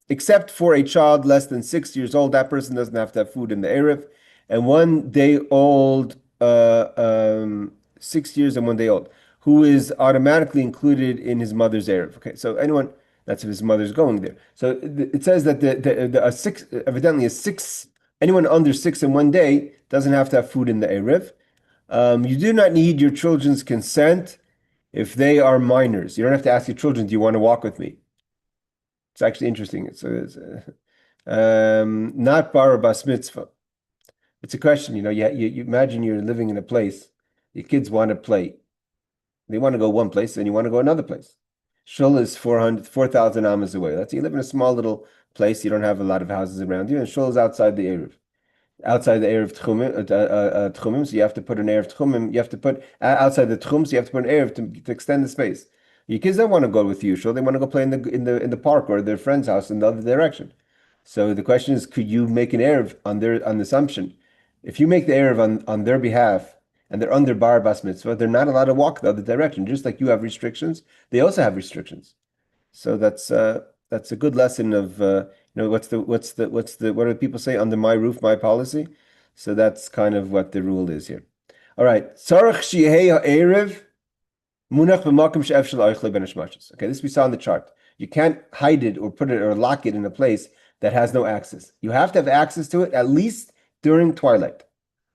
Except for a child less than 6 years old, that person doesn't have to have food in the Erev. And 1 day old, 6 years and 1 day old, who is automatically included in his mother's Erev. Okay, so anyone, that's if his mother's going there. So it says that evidently anyone under 6 in 1 day doesn't have to have food in the Erev. You do not need your children's consent if they are minors. You don't have to ask your children, do you want to walk with me? It's actually interesting. It's not bar bas mitzvah. It's a question, you imagine you're living in a place, your kids want to play. They want to go one place and you want to go another place. Shul is 4,000 amas away. Let's say you live in a small little place, you don't have a lot of houses around you, and Shul is outside the Eruv. Outside the Eiruv Techumin, so you have to put an Eiruv Techumin, you have to put outside the Tchum, so you have to put an Eiruv to extend the space. Your kids don't want to go with you, sure. They want to go play in the park or their friend's house in the other direction. So the question is, could you make an Erev on the assumption? If you make the Erev on their behalf and they're under bar bas mitzvah, they're not allowed to walk the other direction. Just like you have restrictions, they also have restrictions. So that's a good lesson of what do people say, under my roof, my policy? So that's kind of what the rule is here. All right. Tzarech shehei ha'erev munach b'makom she'ef shel arichlei ben hashmashos. Okay, this we saw on the chart. You can't hide it or put it or lock it in a place that has no access. You have to have access to it at least during twilight.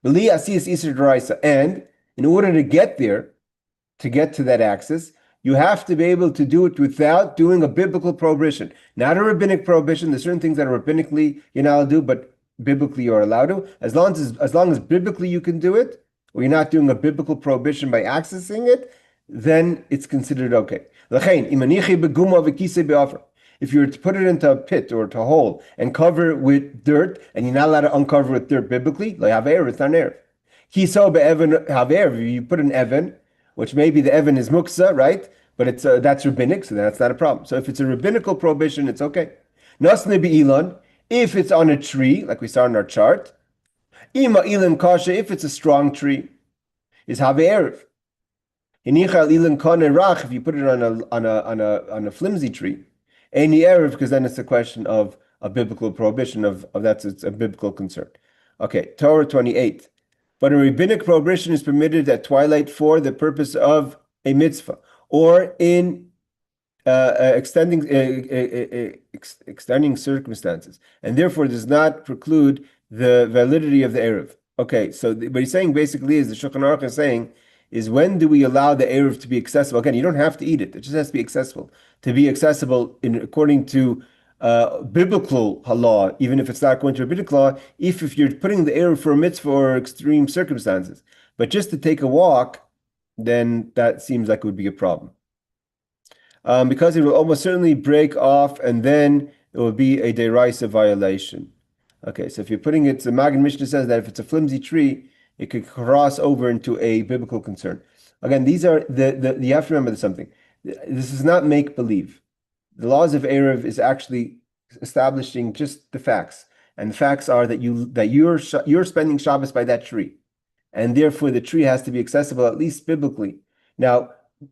And in order to get there, to get to that access, you have to be able to do it without doing a biblical prohibition. Not a rabbinic prohibition. There's certain things that are rabbinically you're not allowed to do, but biblically you're allowed to. As long as biblically you can do it, or you're not doing a biblical prohibition by accessing it, then it's considered okay. If you were to put it into a pit or to a hole and cover it with dirt, and you're not allowed to uncover with dirt biblically, like haver, it's not erev. You put an evan, which maybe the evan is muksa, right? But it's that's rabbinic, so that's not a problem. So if it's a rabbinical prohibition, it's okay. Nasne be'ilan, if it's on a tree, like we saw in our chart, ima ilan kasha, if it's a strong tree, is have erev. If you put it on a flimsy tree, any erev, because then it's a question of a biblical prohibition of that's it's a biblical concern. Okay, Torah 28. But a rabbinic prohibition is permitted at twilight for the purpose of a mitzvah or in extending circumstances, and therefore does not preclude the validity of the erev. Okay, so what he's saying basically is the Shulchan Aruch is saying is when do we allow the erev to be accessible? Again, you don't have to eat it; it just has to be accessible. To be accessible according to biblical law, even if it's not going to rabbinic law, if you're putting the erev for a mitzvah or extreme circumstances, but just to take a walk, then that seems like it would be a problem. Because it will almost certainly break off, and then it will be a deraisa violation. Okay, so if you're putting it, the Magen Mishnah says that if it's a flimsy tree, it could cross over into a biblical concern. Again, these are you have to remember something. This is not make believe. The laws of Erev is actually establishing just the facts, and the facts are that you're spending Shabbos by that tree, and therefore the tree has to be accessible at least biblically. Now,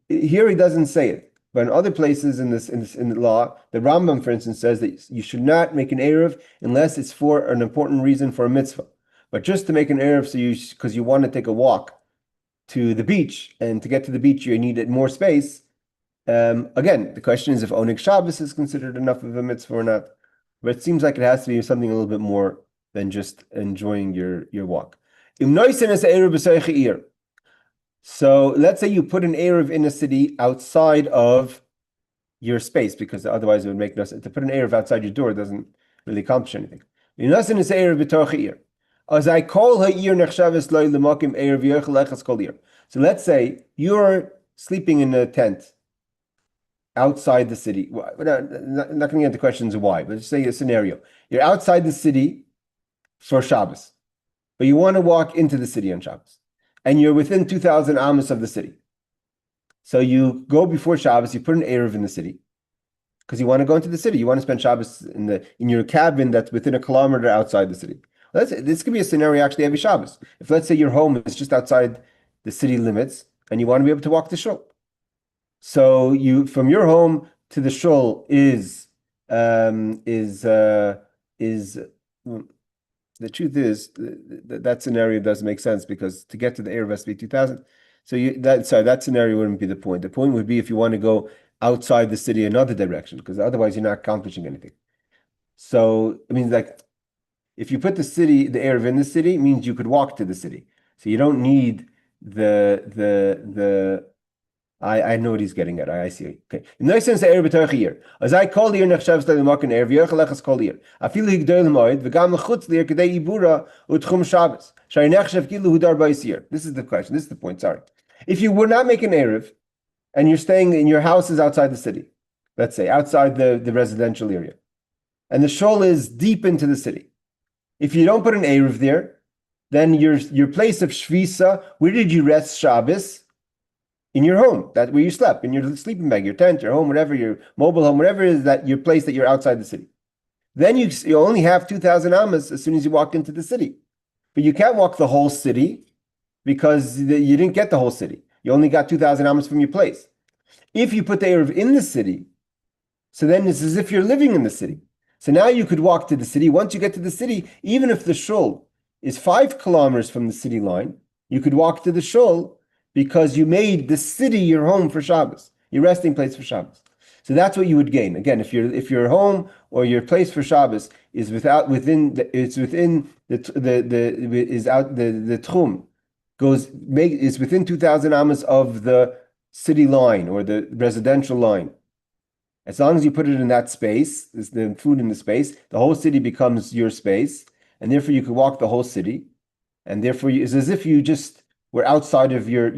here he doesn't say it, but in other places in the law, the Rambam, for instance, says that you should not make an Erev unless it's for an important reason for a mitzvah. But just to make an Erev because you want to take a walk to the beach, and to get to the beach you needed more space. Again, the question is if owning Shabbos is considered enough of a mitzvah or not. But it seems like it has to be something a little bit more than just enjoying your walk. So let's say you put an Eruv in a city outside of your space, because otherwise it would make no sense. To put an Eruv outside your door doesn't really accomplish anything. As I call So let's say you're sleeping in a tent outside the city. We're not going to get into questions of why, but let's say a scenario. You're outside the city for Shabbos, but you want to walk into the city on Shabbos, and you're within 2,000 amos of the city. So you go before Shabbos, you put an Eruv in the city, because you want to go into the city. You want to spend Shabbos in your cabin that's within a kilometer outside the city. This could be a scenario actually every Shabbos. If let's say your home is just outside the city limits, and you want to be able to walk the shul. So you from your home to the shul is the truth is that scenario doesn't make sense, because to get to the Eruv has to be 2,000. So that scenario wouldn't be the point. The point would be if you want to go outside the city another direction, because otherwise you're not accomplishing anything. So I mean, like, if you put the Eruv in the city, it means you could walk to the city. So you don't need I know what he's getting at. I see. Okay. Nice sense Eruv b'torach here. As I call here nach Shabbos le'makan Eruv yochalechas kol here. Afilu higdol moed v'gam lechutz lier kedei ibura utchum Shabbos. Shari nechshav kilu hudar b'yisir. This is the question. This is the point. Sorry. If you were not making Eruv, and you're staying in your house is outside the city, let's say outside the residential area, and the shul is deep into the city. If you don't put an Eruv there, then your place of shvisa, where did you rest Shabbos? In your home, that where you slept, in your sleeping bag, your tent, your home, whatever, your mobile home, whatever it is that your place that you're outside the city. Then you only have 2,000 amas as soon as you walk into the city. But you can't walk the whole city, because you didn't get the whole city. You only got 2,000 amas from your place. If you put the Eruv in the city, so then it's as if you're living in the city. So now you could walk to the city. Once you get to the city, even if the shul is 5 kilometers from the city line, you could walk to the shul, because you made the city your home for Shabbos, your resting place for Shabbos. So that's what you would gain. Again, if your home or your place for Shabbos is the tchum is within 2,000 amas of the city line or the residential line. As long as you put it in that space, the food in the space, the whole city becomes your space, and therefore you could walk the whole city, and therefore it's as if you just were outside of your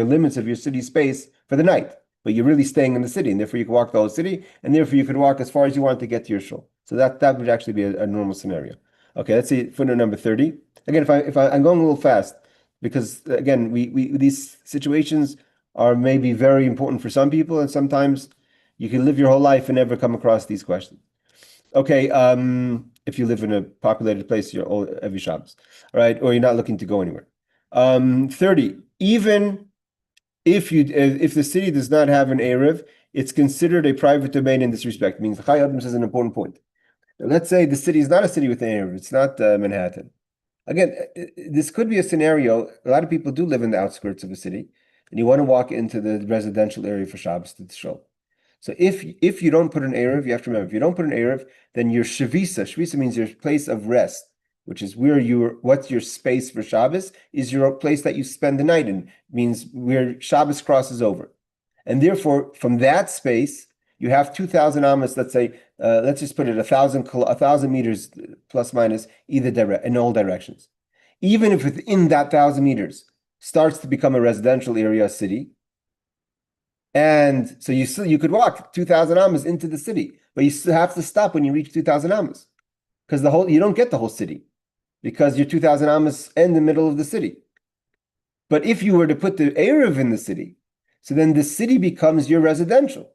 limits of your city space for the night, but you're really staying in the city, and therefore you could walk the whole city, and therefore you could walk as far as you want to get to your shul. So that would actually be a normal scenario. Okay, let's see footnote number 30. Again, I'm going a little fast, because again, we these situations are maybe very important for some people, and sometimes you can live your whole life and never come across these questions. Okay, if you live in a populated place, you're every Shabbos, all right, or you're not looking to go anywhere. 30. Even if the city does not have an Eruv, it's considered a private domain in this respect. It means the Chai Adam says an important point. Now, let's say the city is not a city with an Eruv. It's not Manhattan. Again, this could be a scenario. A lot of people do live in the outskirts of a city, and you want to walk into the residential area for Shabbos to the shul. So if you don't put an Eruv, you have to remember, if you don't put an Eruv, then your Shvisa means your place of rest, which is where what's your space for Shabbos, is your place that you spend the night in. It means where Shabbos crosses over. And therefore, from that space, you have 2,000 amas, let's say, let's just put it 1,000 meters plus minus in all directions. Even if within that 1,000 meters starts to become a residential area, a city, and so you could walk 2,000 amas into the city, but you still have to stop when you reach 2,000 amas, because you don't get the whole city, because your 2,000 amas end in the middle of the city. But if you were to put the Eruv in the city, so then the city becomes your residential.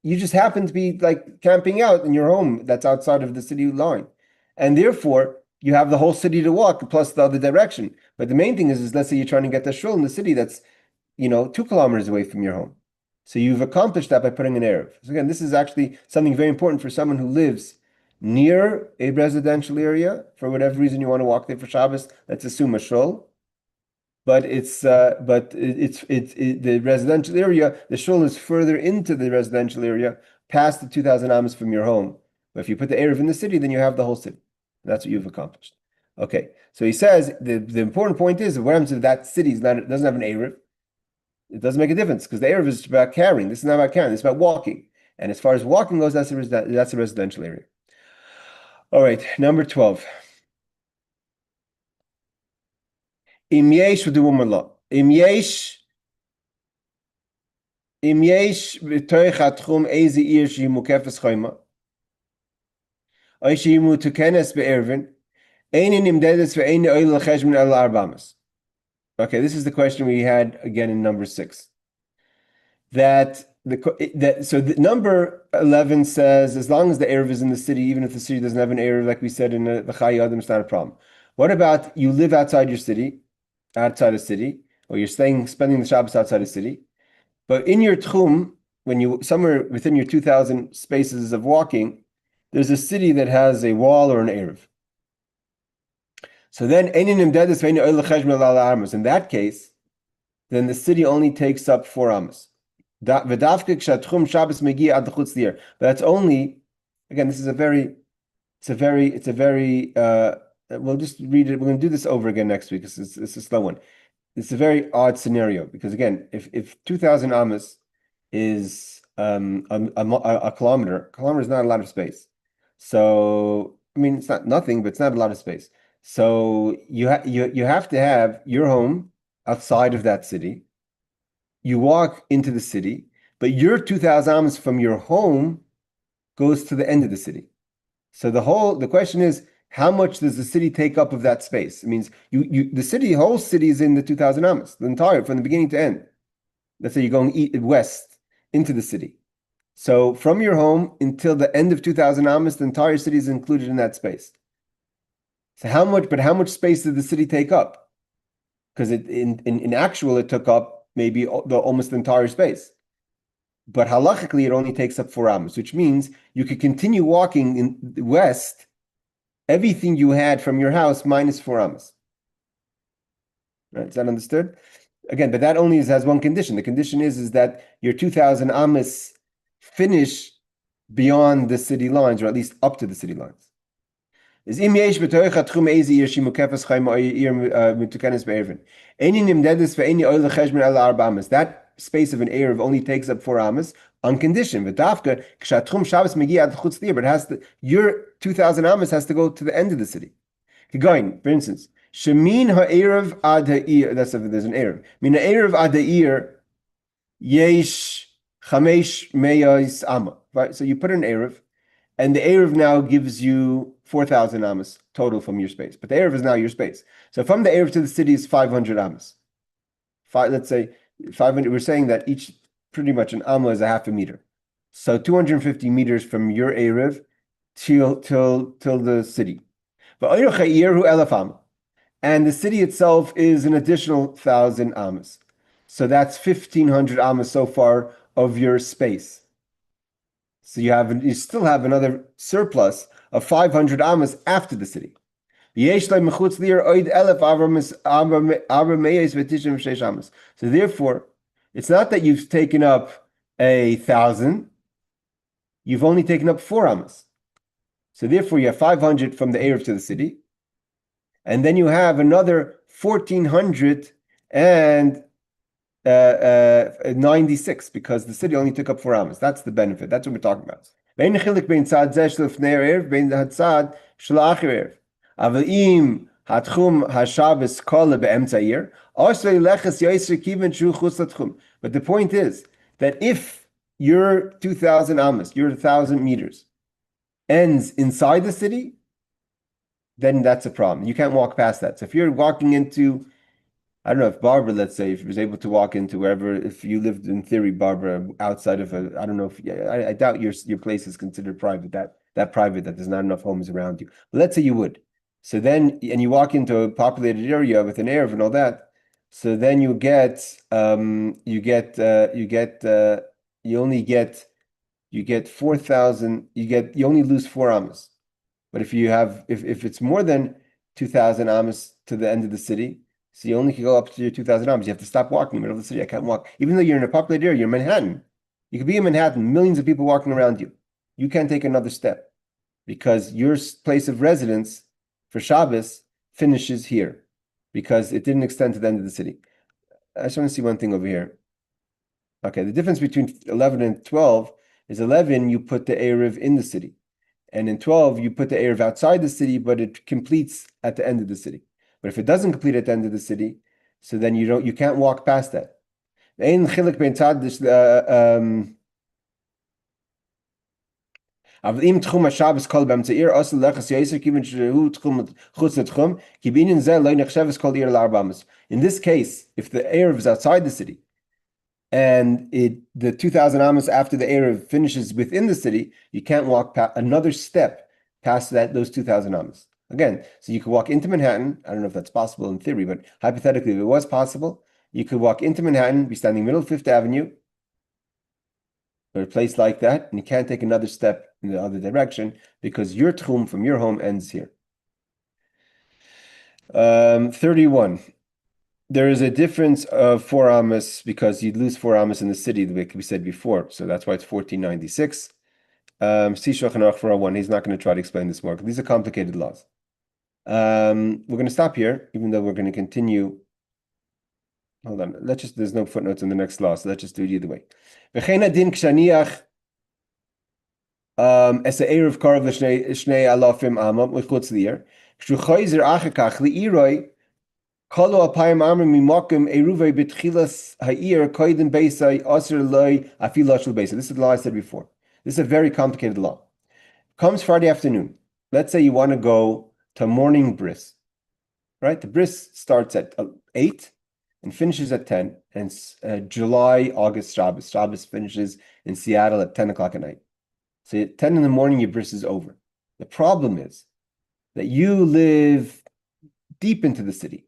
You just happen to be like camping out in your home that's outside of the city line. And therefore, you have the whole city to walk, plus the other direction. But the main thing is let's say you're trying to get the shul in the city that's 2 kilometers away from your home. So you've accomplished that by putting an Eruv. So again, this is actually something very important for someone who lives near a residential area. For whatever reason you want to walk there for Shabbos, let's assume a shul. but the residential area, the shul is further into the residential area, past the 2,000 amos from your home. But if you put the Eruv in the city, then you have the whole city. That's what you've accomplished. Okay, so he says the important point is what happens if that city doesn't have an Eruv? It doesn't make a difference because the Eruv is about carrying. This is not about carrying. This is about walking. And as far as walking goes, that's a residential area. All right, number 12. Im yesh, we'll do one more law. Im yesh b'toich hatchum eze ir shehi mukefes choyma, oy shehi mutukenes be'ervin, eini nimdedes ve'eini oil l'cheshbon el arbamas. Okay, this is the question we had again in number 6. So the number 11 says, as long as the Eruv is in the city, even if the city doesn't have an Eruv, like we said in the Chai Adam, it's not a problem. What about you live outside your city, outside a city, or you're spending the Shabbos outside a city, but in your Tchum, when you somewhere within your 2,000 spaces of walking, there's a city that has a wall or an Eruv. So then, in that case, then the city only takes up 4 amos. But that's only, again, this is we'll just read it. We're going to do this over again next week. It's a slow one. It's a very odd scenario because again, if 2,000 amos is a kilometer is not a lot of space. So, I mean, it's not nothing, but it's not a lot of space. So you have to have your home outside of that city. You walk into the city, but your 2,000 amos from your home goes to the end of the city. So the question is, how much does the city take up of that space? It means the whole city is in the 2,000 amos, the entire, from the beginning to end. Let's say you're going west into the city. So from your home until the end of 2,000 amos, the entire city is included in that space. So how much space did the city take up? Because in actual, it took up maybe almost the entire space. But halachically, it only takes up 4 amos, which means you could continue walking in the west, everything you had from your house minus 4 amos. Right? Is that understood? Again, but that only has one condition. The condition is that your 2,000 amos finish beyond the city lines, or at least up to the city lines. Is im yesh betoich hatchum eze ir shi mukefes chayma or ir mutukenes be'ervin. Eini nimdedes ve'eini oil l'cheshbon el arba amos. That space of an Eruv only takes up 4 amos on condition. V'dafka kshatchum Shabbos megi ad chutz lir, but your 2,000 amos has to go to the end of the city. Going, for instance, shemin ha'eruv ad ha'ir. There's an Eruv. Min ha'eruv ad ha'ir yesh chamesh meyos amma. Right. So you put an Eruv, and the Eruv now gives you 4,000 amos total from your space. But the Eruv is now your space. So from the Eruv to the city is 500 amos. Let's say 500. We're saying that each, pretty much an amma is a half a meter. So 250 meters from your Eruv till the city. And the city itself is an additional 1,000 amos. So that's 1,500 amos so far of your space. So you still have another surplus of 500 amos after the city. So therefore, it's not that you've taken up 1,000, you've only taken up 4 amos. So therefore, you have 500 from the Eruv to the city, and then you have another 1,496 because the city only took up 4 amos. That's the benefit. That's what we're talking about. But the point is that if your 2,000 amos, your 1,000 meters, ends inside the city, then that's a problem. You can't walk past that. So if you're walking into, I don't know if Barbara, let's say, if she was able to walk into wherever, if you lived in theory, Barbara, outside of I don't know if, I doubt your place is considered private, that private, that there's not enough homes around you. But let's say you would. So then, and you walk into a populated area with an Eruv and all that, so then you only lose 4 amos. But if it's more than 2,000 amos to the end of the city, So you only can go up to your 2,000 amas. You have to stop walking in the middle of the city. I can't walk. Even though you're in a populated area, you're in Manhattan. You could be in Manhattan, millions of people walking around you. You can't take another step because your place of residence for Shabbos finishes here because it didn't extend to the end of the city. I just want to see one thing over here. Okay, the difference between 11 and 12 is 11, you put the Eruv in the city. And in 12, you put the Eruv outside the city, but it completes at the end of the city. But if it doesn't complete at the end of the city, so then you can't walk past that. In this case, if the Eruv is outside the city, and the 2,000 amas after the Eruv finishes within the city, you can't walk another step past those 2,000 amas. Again, so you could walk into Manhattan. I don't know if that's possible in theory, but hypothetically, if it was possible, you could walk into Manhattan, be standing middle of Fifth Avenue, or a place like that, and you can't take another step in the other direction because your tchum from your home ends here. 31. There is a difference of 4 amas because you'd lose 4 amas in the city, the way we said before. So that's why it's 1496. See Shulchan Aruch 401. He's not going to try to explain this more because these are complicated laws. We're going to stop here, even though we're going to continue. Hold on. There's no footnotes in the next law, so let's just do it either way. Es Eiruv Karov Shnei Alafim Ama Mechutz Lier. Shulchoizer Achakach Liiroi Kolo Apayim Amrim Mimakim Eiruvei Betchilas Ha'ir Koidim Beisai Aser Loi Afilashul Beisai. This is the law I said before. This is a very complicated law. Comes Friday afternoon. Let's say you want to go to morning bris, right? The bris starts at 8 and finishes at 10. And it's July, August, Shabbos. Shabbos finishes in Seattle at 10 o'clock at night. So at 10 in the morning, your bris is over. The problem is that you live deep into the city.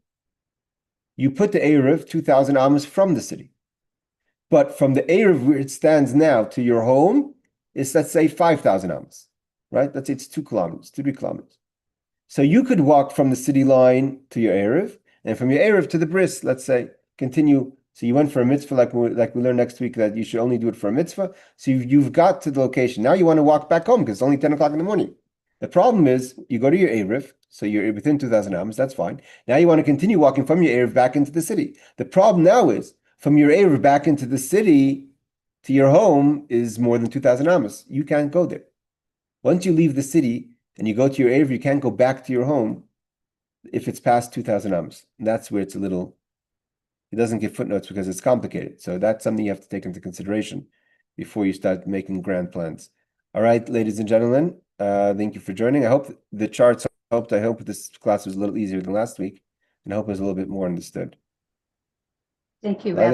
You put the Eruv 2,000 amas from the city. But from the Eruv where it stands now to your home is, let's say, 5,000 amas, right? Let's say it's 2 kilometers, 3 kilometers. So you could walk from the city line to your Eruv, and from your Eruv to the bris, let's say, continue. So you went for a mitzvah, like we learn next week, that you should only do it for a mitzvah. So you've got to the location. Now you want to walk back home because it's only 10 o'clock in the morning. The problem is you go to your Eruv, so you're within 2,000 amas, that's fine. Now you want to continue walking from your Eruv back into the city. The problem now is from your Eruv back into the city to your home is more than 2,000 amas. You can't go there. Once you leave the city and you go to your Eruv, you can't go back to your home if it's past 2,000 amas. And that's where it's a little... It doesn't give footnotes because it's complicated. So that's something you have to take into consideration before you start making grand plans. All right, ladies and gentlemen, thank you for joining. I hope the charts helped. I hope this class was a little easier than last week, and I hope it was a little bit more understood. Thank you, Bye. Rabbi.